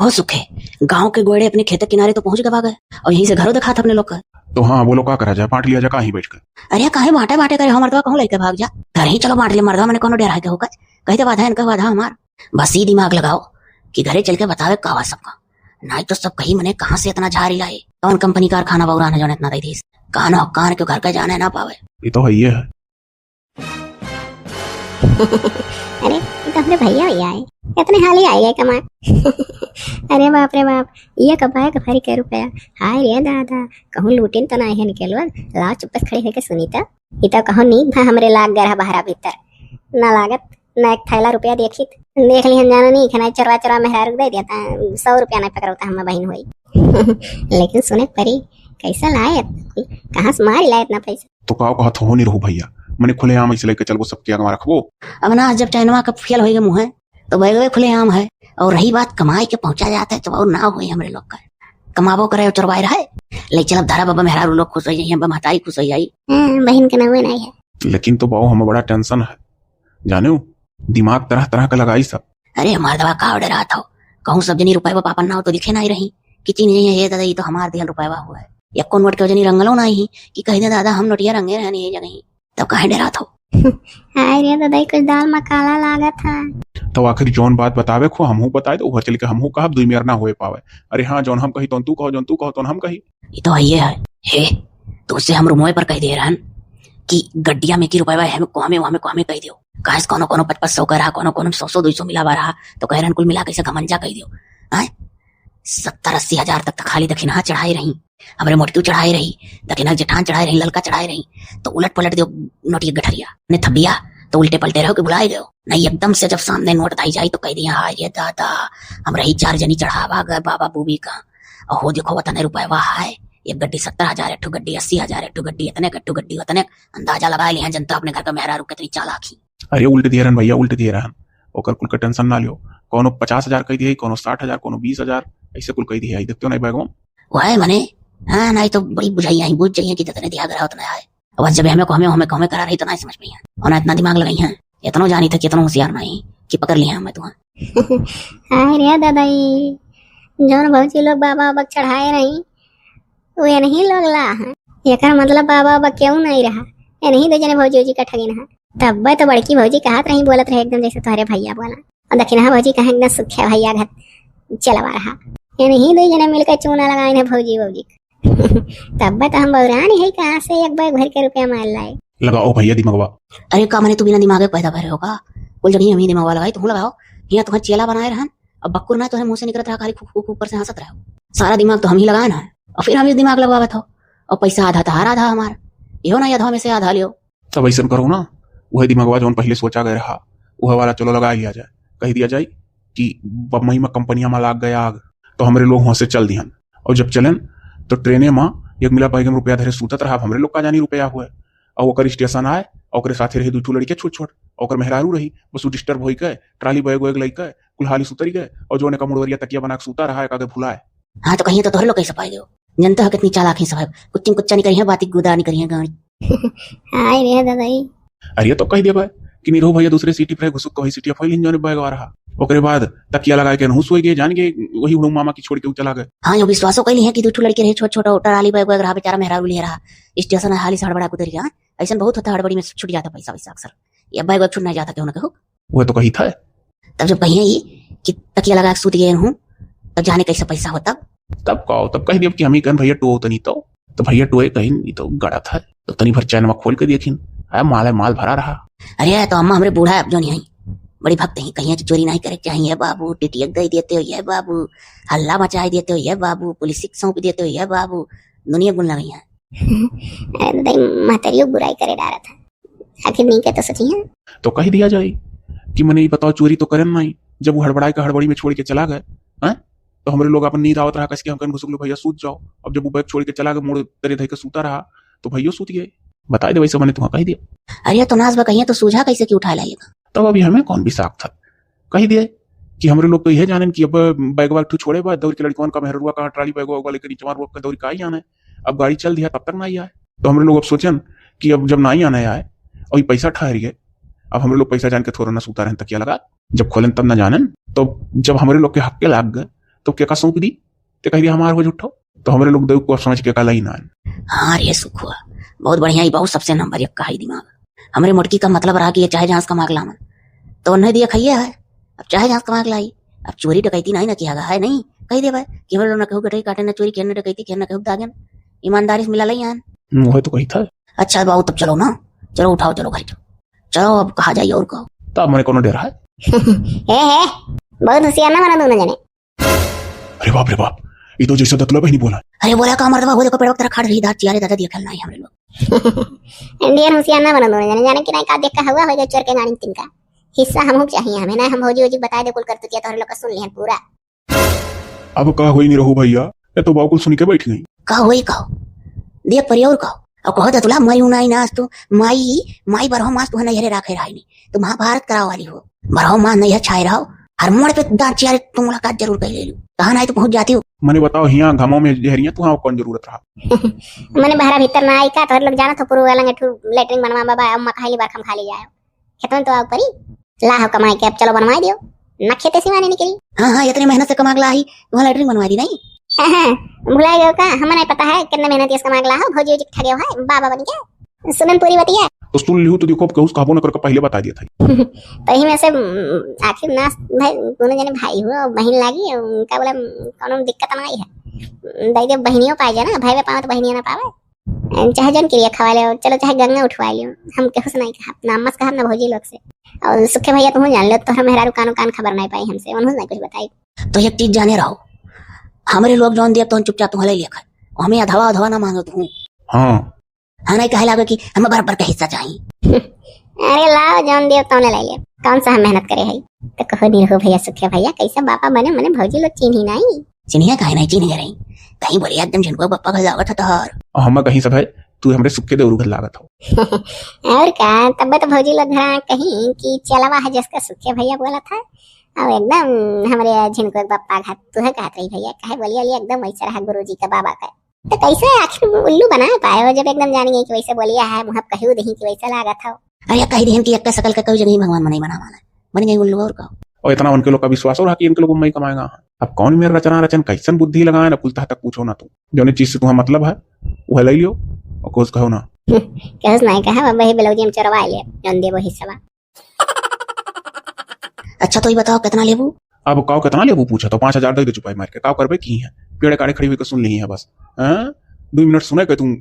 बहुत सुख है। गांव के गोड़े अपने खेत के किनारे तो पहुंच गए गए और यहीं से घरों दिखा था अपने लोग का। तो हाँ बोलो का करा जाए, बांट लिया जाए कहीं बैठ कर। अरे काहे बांटे बांटे करे, हम मर्दवा कहूं लेके भाग जा। घर ही चलो बांट लिया मर्दवा, मैंने कोनो डेरा के होकर कहते बाधा इनका बाधा हमार। बस ही दिमाग लगाओ कि घरे चल के बतावे का सबका, नहीं तो सब कहीं मने कहाँ से इतना झाड़ी लाए, कौन कंपनी कारखाना बउरा ने जाने इतना दे दी, कान हो कान के घर का जाने ना पावे। ये तो है है। अरे ये तो अपने भैया भैया है, इतने हाल ही आएगा कमा। अरे बाप रे बाप, ये कबाए का भरी के रुपया। हाय रे दादा, कहूँ लूटिन तो नहीं है निकलवा। ला चुप्पस खड़ी होकर सुनीता, ये तो कहूँ नींद था हमरे लाग गया बाहर भीतर ना लागत ना एक थैला रुपया देखी देख ली हम जाना नहीं खाना चरवा चरवा मेहरा रुक दे देता 100 रुपया नहीं पकड़ता हम बहन हुई। लेकिन सुने परी कैसा लाए, कहाँ से मार लाए इतना पैसा। तो कहा हो नहीं रहो भैया, मैंने खुले आम इसे लेकर चलो सबके आगे रखबो। अब ना जब चैनवा का फेल हो गए मुँह है तो बैगवे खुले आम है। और रही बात कमाई के पहुंचा जाता है तो और ना हुई हमरे लोग का कमाबो करे चुरवाए रहे। ले चल धारा बाबा मेहरा लोग खुश हो जाइए, महताई खुश हो जाई, बहन के नावे नहीं है। लेकिन तो बाबू हमें बड़ा टेंशन है, जाने दिमाग तरह तरह का लगाई सब। अरे हमार दवा का ऑर्डर आता हो, कहूँ सब जनी रुपये पापा ना हो तो दिखे नहीं रही कि चीज नहीं है ये दादा, ये तो हमार दिया रुपया हुआ है। या कौन नोट के जनी रंगलो नहीं कि कह दे दादा हम नोटिया रंगे रहने ये जगह, तब कहे डरा था। हाय रे दादा कुछ दाल में काला लागा था। तो आखिर जौन बात बतावे खो हमहू बताए तो चल के हमहू कहा दुई मेर ना हो पावे। अरे हाँ जौन हम कही तो तू कहो, जौन तू कहो तो हम कही। ये तो ये है हे तो उससे हम रुमोए पर कह दे रहन कि गड्डिया में की रुपया है हमें कह दियो। कहे कोनो कोनो 500 का रहा, कोनो कोनो 100-200 मिला रहा तो कह रहन कुल मिला कैसे घमंजा कह दियो। 70-80 हजार तक तो खाली दक्षिणा चढ़ाई रही, हमरे मोटकी चढ़ाई रही, दक्षिणा जेठान चढ़ाई रही, ललका चढ़ाई रही। तो उलट पलट दियो नोटिया गठरिया ने थबिया तो उल्टे पलटे रहो कि बुलाए गयो नहीं। एकदम से जब सामने नोट दाई जाए तो कह दिया हाँ ये दादा हम रही 4 जनी चढ़ावा गए बाबा बूबी का, और हो देखो वतने रुपया है। एक गड्डी 70,000, एक गड्डी 80,000, एक गड्डी इतने गड्डी उतने। अंदाजा लगा लिया जनता अपने घर का मेहरा रुक कितनी चालाकी। अरे उल्टे दिए रहन भैया, उल्टे दिए रहन, ओकर कुल का टेंशन ना लियो। कोनो 50,000 कह दिए, कोनो 60,000, कोनो 20,000 ऐसे कुल कह दिए। देखते हो नहीं बैगो वो है मने हाँ नहीं तो बड़ी बुझाइया बुझ जाइए कि जितने दिया गया उतना है। और जब हमें करा रही तो नहीं समझ में है और ना इतना दिमाग लगाई है, इतना जानी था कि इतना होशियार नहीं कि पकड़ लिया मैं तुम्हें। हाय रे दादा जौन भौजी लोग बाबा बाबा चढ़ाए रही वो नहीं लोग ला है, एकर मतलब बाबा बाबा क्यों नहीं रहा, ये नहीं दे जने भौजी का ठगिन है। तब तो बड़की भौजी कहत रही बोलत रहे एकदम जैसे तुम्हारे भैया बोला, और दक्षिणा भौजी कहा एकदम सुख्या भैया घर चलवा रहा, ये नहीं दे जने मिलकर चूना लगाए है भौजी। तब तो हम बौरानी है कहाँ से एक बैग भर के रुपया मार लाए। लगाओ भैया दिमागवा। अरे का मैंने तू बिना दिमाग पैदा भरे होगा, कुल जगह हम ही दिमाग लगाई तुम लगाओ। यहाँ तुम्हें चेला बनाए रहन अब बक्कुर ना तुम्हें मुंह से निकलत रहा, खाली खूब ऊपर से हंसत रहो। सारा दिमाग तो हम ही लगाए ना और फिर हम इस दिमाग लगवावत हो, और पैसा आधा तहार आधा हमार, यो ना आधा में से आधा लियो। तब ऐसा करो ना, वही दिमागवा जो पहले सोचा गया रहा वह वाला चलो लगा लिया जाए, कह दिया जाए कि बम्बई में कंपनियां में लाग गया आग तो हमारे लोग वहां से चल दिहन, और जब चलन तो ट्रेने में एक मिला पैगम रुपया धरे सूतत रहा, हमरे लोग का जानी रुपया हुआ। और ओकर स्टेशन आए और साथे रही 2 लड़के छोट और मेहरारू रही, बस डिस्टर्ब हो गए, ट्राली बैग वैग लैके कुल्हाली सुतरी गए और जो ने का मुड़वरिया तकिया बना के सूता रहा है कागे भुलाए। हाँ तो कहीं तो तोहरे लोग कैसे पाए दो, जनता है कितनी चालाकी सब है, कुच्चा नहीं करी है, बाती गुदा नहीं करी है गाड़ी। हाय रे दादा अरे तो कह दिया भाई कि निरो भैया दूसरे सीटी पे घुसुक कही सीटी फैल इंजन बैग आ रहा, ओकरे बाद तकिया लगा के नहुस हो गए, जान गए वही उड़ू मामा की छोड़ के चला गए। हाँ यो विश्वासो कैली है कि 2 लड़के रहे छोटा ट्राली बैग वैग रहा, बेचारा मेहरारू ले रहा स्टेशन है हाली से हड़बड़ा कुतर गया। ऐसा बहुत होता है हड़बड़ी में छूट जाता पैसा वैसा अक्सर, या बैग वैग छूट नहीं जाता क्यों ना कहो। वो तो कही था तब जब कही ये कि तकिया लगा के सूत गए हूँ तब जाने कैसे पैसा होता, तब कहो तब कह दिया कि हम ही कहन भैया टो तो नहीं तो भैया टोए कहीं नहीं तो गड़ा था तो तनी भर चैन में खोल के देखिन माल भरा रहा। अरे तो अम्मा हमरे बूढ़ा जो नहीं बड़ी भक्त है, कहीं चोरी नहीं करे चाहिए बाबू, टिटिया दे देते हो ये बाबू, हल्ला मचाई देते हो ये बाबू, पुलिस सौंप देते हो ये बाबू, दुनिया गुल लगी है। महतरियों बुराई करे डारा था, आखिर नहीं कहता सची है तो कह दिया जाए कि मैंने ये बताओ चोरी तो करन नहीं, जब वो हड़बड़ी में छोड़ के चला गए तो हमारे लोग अपन नींद आवत रहा कसके हम घुस लो भैया सूत जाओ। अब जब वो बैग छोड़ के चला गया मुड़ तेरे धई के सूता रहा तो भैया सूत गए। बता दे वैसे मैंने तुम्हें कह दिया। अरे तो नाज कहिए तो सूझा कैसे कि उठा लाइएगा, तब अभी हमें कौन भी साख था, कह दिए कि हमारे लोग तो यह जाने कि अब बैग वाग छोड़े बाद दौड़ के लड़कियों का मेहरुआ का ट्राली बैग वाग लेकर नीचे मार का दौड़ का ही आना है। अब गाड़ी चल दिया तब तक ना ही आए तो हमारे लोग अब सोचन कि अब जब ना ही आना आए और ये पैसा ठहर गए, अब हमारे लोग पैसा जान के थोड़ा ना सूता रहन तकिया लगा, जब खोलन तब ना जानन। तो जब हमारे लोग के हक्के लाग गए तो क्या का सौंप दी ते कह दिया हमारे हो जुट्ठो तो हमारे लोग देव को समझ के का लाई ना। हाँ रे सुख हुआ, बहुत बढ़िया ही, बहुत सबसे नंबर एक का ही दिमाग। हमारे मुटकी का मतलब रहा कि ये चाहे जहां कमा के लामन तो नहीं दिया खाइए है, अब चाहे जहां कमा के लाई, अब चोरी डकैती नहीं ना किया है, नहीं कही दे भाई कि हम लोग ना कहू गठई काटे ना चोरी खेलने डकैती खेलना कहू दागन, ईमानदारी से मिला लाई यान। वह तो कही था। अच्छा बाबू तब चलो ना, चलो उठाओ, चलो घर चलो, अब कहा जाइए और कहो। तब मैंने कोनो डर है। हे बहुत होशियार ना बना दोनों जने। अरे बाप रे बाप, ये तो जैसे दतला नहीं बोला। अरे बोला का मर्दवा, वो देखो पेड़ तेरा खड़ रही दांत चियारे दादा दिया खेलना है हमरे लोग। इंडियन होशियार ना बना दोनों जने, जाने कि नहीं का देख का हुआ हो जो चोर के गाड़ी तिनका हिस्सा हमहु चाहिए, हमें ना हम भौजी वोजी बता दे कुल करते किया तो लोग का सुन लिहन पूरा। अब का होई नहीं रहू भैया, ये तो बाबू सुन के बैठ गई। कहो वही कहो, देख परिया और कहो, और कहो तुला मई उनाई नाच तो माई बरहो मास तू नहीं हरे राखे रहा नहीं, तो महाभारत कराव वाली हो, बरहो मास नहीं है छाए रहो, हर मोड़ पे दांत चियारे तुम मुलाकात जरूर कर ले लू, कहा नहीं तो पहुंच जाती हो। मैंने बताओ हिया घामों में जहरिया तू हाँ कौन जरूरत रहा। मैंने बाहर भीतर ना आई का तो लोग जाना तो पूरा वाला लेटरिंग बनवा बाबा अम्मा खाली बार खम खाली जाए खेतों तो आओ परी ला हो कमाई के, अब चलो बनवा दियो ना खेते सिवाने निकली। हाँ इतनी मेहनत से कमा के लाई वहाँ लेटरिंग बनवा दी नहीं। भुला गए का, हमें नहीं पता है कितने मेहनत इसका मांग ला हो, भौजी वोजी ठगे हो है बाबा बन गया सुनन पूरी बतिया। तो सुन लियो तो देखो कहूँ काबू न करके पहले बता दिया था। तो ही में से आखिर ना भाई दोनों जने भाई हुआ बहन लागी उनका बोला कोनो दिक्कत नहीं है, दाई दे बहनियों पाए जाए ना, भाई पावे तो बहनियों ना पावे, चाहे जन क्रिया खवा ले चलो चाहे गंगा उठवा लियो, हम केहू से नहीं कहा ना अम्मा से कहा ना भौजी लोग से, और सुखे भैया तुम जान लो तो हम मेहरा कान खबर नहीं पाई हमसे, उन्होंने नहीं कुछ बताई। तो एक चीज जाने रहो, हमारे लोग जौन दिया तो चुपचाप तुम्हें ले लिया, हमें अधवा अधवा ना मांगो तू। हाँ हाँ नहीं कहे लगे कि हमें बराबर का हिस्सा चाहिए। अरे लाओ जौन दियो तो ले लिया, कौन सा हम मेहनत करे है तो कहो नहीं हो भैया सुखे भैया कैसा बापा बने मने भौजी लोग चिन्ही नहीं, चिन्हिया कहे नहीं चिन्ह रही, कहीं बोले एकदम झिनको पप्पा घर लागत था तोहर, हम कहीं सब है तू हमरे सुखे देवरू घर लागत हो। और का तब तो भौजी लोग घर कहीं कि चलवा है जिसका सुखे भैया बोला था, और एकदम हमारे झिनको पप्पा घात तू है कहत रही भैया कहे बोलिए एकदम वैसा रहा गुरुजी का बाबा का, तो कैसे आखिर उल्लू बना पाए हो जब एकदम जान गई कि वैसे बोलिया है मुहब कहू दही कि वैसा लागत था। अरे कही देहन की एक शकल का कोई जगह भगवान मनाई बना माना बन गई उल्लू और कहो। और इतना उनके लोग का विश्वास हो रहा कि इनके लोग मैं कमाएगा। अब कौन मेरा रचना रचन कैसन बुद्धि लगाए ना पुलता तक पूछो ना, तू जो चीज से तुम्हें मतलब है वह ले लियो और कुछ कहो ना। कहस नहीं कहा वही ब्लाउज हम चरवा ले जन देबो हिस्सा। अच्छा तो ये बताओ कितना लेबू? अब काव कितना लेबू पूछा तो 5000 दे दे चुपाई मार के, काव करबे की है पेड़ काड़े खड़ी हुई के सुन ली है बस। हैं 2 मिनट सुने के तुम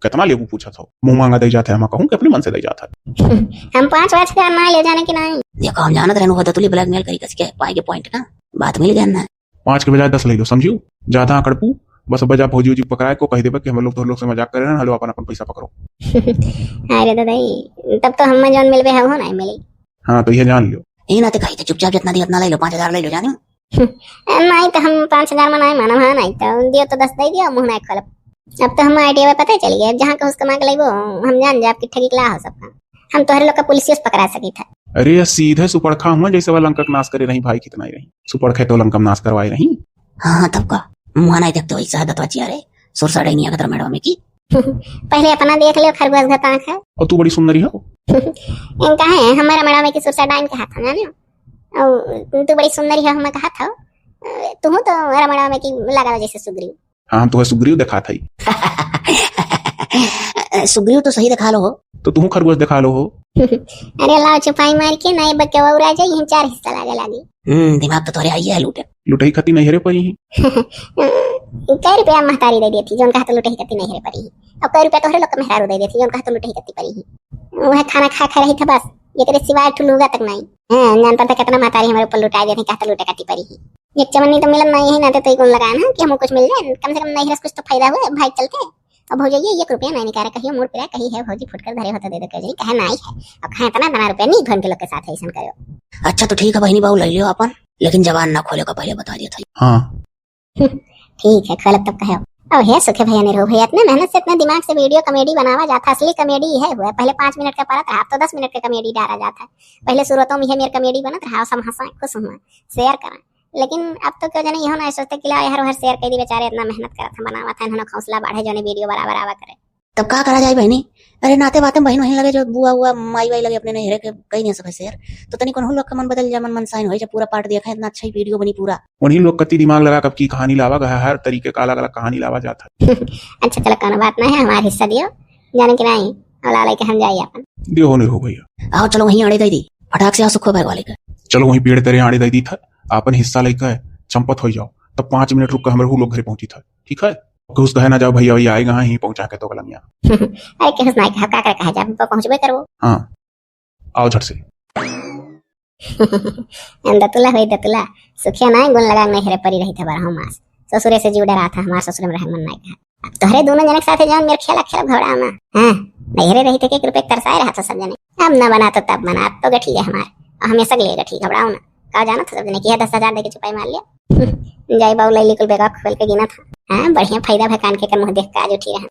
कितना लेबू पूछा था, मुंह मांगा दे जाता है, मैं कहूं कि अपने मन से दे जाता है। हम 5 का ना ले जाने की नहीं, देखो हम जानत रहनु होता तुली ब्लैकमेल करी कसके पाएगे पॉइंट ना, बात मिल गया ना। 5 के बजाय 10 ले लो, समझियो ज्यादा आकड़पू बस बजा भौजी उजी पकड़ाए को कह देबे कि हम लोग तो लोग से मजाक कर रहे हैं, हलो अपन अपन पैसा पकड़ो। अरे दादा तब तो हम जौन मिलबे हो नहीं मिली। हाँ तो ये जान लियो, ये ना ते कही थे चुपचाप जितना दिया उतना ले लो, 5000 ले लो जाने। नहीं तो हम 5000 में नहीं मानम, हाँ नहीं तो दियो तो 10 दे दियो मुंह नहीं खोलब। अब तो हम आईडिया में पता चल गया जहाँ का उसका मांग लेबो हम जान जाए आपकी ठगी ला हो सबका, हम तोहरे लोग का पुलिस पकड़ा सकी था। अरे ये सीधे सुपड़खा हुआ जैसे वाला लंका नाश करे रही भाई कितना ही रही, सुपड़खे तो लंका नाश करवाई रही। हाँ तब का मुँह नहीं देखते वैसा है दतवा चियारे सुरसा नहीं अगर मैडम में की। पहले अपना देख लियो खरगोश का आंख है और तू बड़ी सुंदरी हो। इनका है हमारा मैडम की सुरसा डाइन के हाथ जाने, और तू बड़ी सुंदरी है हमें कहा था, तू तो हमारा मैडम की लगा जैसे सुग्रीव। हाँ हम तुम्हें सुग्रीव दिखा था सुग्रीव तो सही दिखा लो हो, तो तुम खरगोश दिखा लो हो। अरे लाओ छुपाई मार के नहीं बच्चे वो उड़ा जाए हम 4 हिस्सा लागे लागी। दिमाग तो थोड़े आई है लूटे लुटाई खती नहीं हरे परी ही। कई रुपया महतारी दे देती जोन कहा तो लुटाई कती नहीं हरे परी ही, और कई रुपया तोहरे लोग का मेहरारू दे देती जोन कहा तो लुटाई कती परी ही, वह खाना खा खा रही था बस, ये तेरे सिवाय ठुलूगा तक नहीं। हां जान पता कितना महतारी हमारे ऊपर लुटा देती कहा तो लुटा कती परी ही, एक चमन्नी तो मिलन नहीं है ना तो कौन लगाया ना कि हमको कुछ मिल जाए, कम से कम नहीं रस कुछ तो फायदा हुआ भाई चलते। अब हो जाइए 1 रुपया नहीं निकाले कहियो मोड़ पे कही है भौजी फुटकर धरे होता दे दे कहे कहे नहीं है, अब खाए इतना रुपया नहीं भन के लोग के साथ ऐसा करो। अच्छा तो ठीक है बहनी बाबू ले लियो अपन, लेकिन जवान ना खोले का पहले बता दिया था। हाँ ठीक है खोलब तब कहो। अब है सुखे भैया निरो भैया इतने मेहनत से इतने दिमाग से वीडियो कॉमेडी बनावा जाता, असली कॉमेडी है हुआ पहले 5 मिनट का परत रहा तो 10 मिनट का कॉमेडी डाला जाता है, पहले शुरुआतों में मेरे कॉमेडी बनत रहा सब हंसा खुश हुआ शेयर करा, लेकिन अब तो क्यों जाने ये ना सोचते कि ला हर शेयर कर दी बेचारे इतना मेहनत करा था बनावा था इन्होंने हौसला बढ़े जो वीडियो बराबर आवा करे। तब का करा जाए बहनी? अरे नाते बाते बहन वहीं लगे जो बुआ हुआ माई वाई लगे अपने नहीं हेरे के कहीं नहीं सब शेर तो तनी कौन लोग का मन बदल जा मन साइन हो जब पूरा पार्ट देखा इतना अच्छा ही वीडियो बनी पूरा। उन्हीं लोग कति दिमाग लगा कब की कहानी लावा गया, हर तरीके का अलग अलग कहानी लावा जाता है। अच्छा चलो कोनो बात नहीं है, हमारा हिस्सा दियो जाने की नहीं और ला लेके हम जाइए अपन। दियो होने हो भैया। आओ चलो वहीं आड़े दे दी फटाक से आओ सुखो भाई वाले का। चलो वहीं पेड़ तेरे आड़े दे दी था, अपन हिस्सा लेकर चंपत हो जाओ, तब 5 मिनट रुक कर हमारे लोग घर पहुंची था, ठीक है? घुस कहे ना जाओ भैया भैया आएगा ही पहुंचा के तो गलंगिया। अरे किस नाई का का कहा जा पहुंचबे करबो। हाँ आओ झट से। दतुला हुई दतुला सुखिया नहीं गुण लगा नहीं हेरे परी रही था बारह मास ससुरे से जीव डरा था, हमारे ससुर में रह मन नहीं कहा। अब तोहरे दोनों जने के साथ जाओ मेरे खेला खेला घबरा ना। हां नहीं रही थे के रुपए तरसाए रहा था सब जने, अब ना बना तो तब बना, अब तो गठी है हमारे और हमेशा के लिए गठी घबराओ ना। का जाना था सब जने किया 10,000 देके चुपाई मार लिया। जाई बाबू लैली कुल बेगा खोल के गिना था। हां बढ़िया फायदा है कान के कर मुंह देख के आज उठी रहा।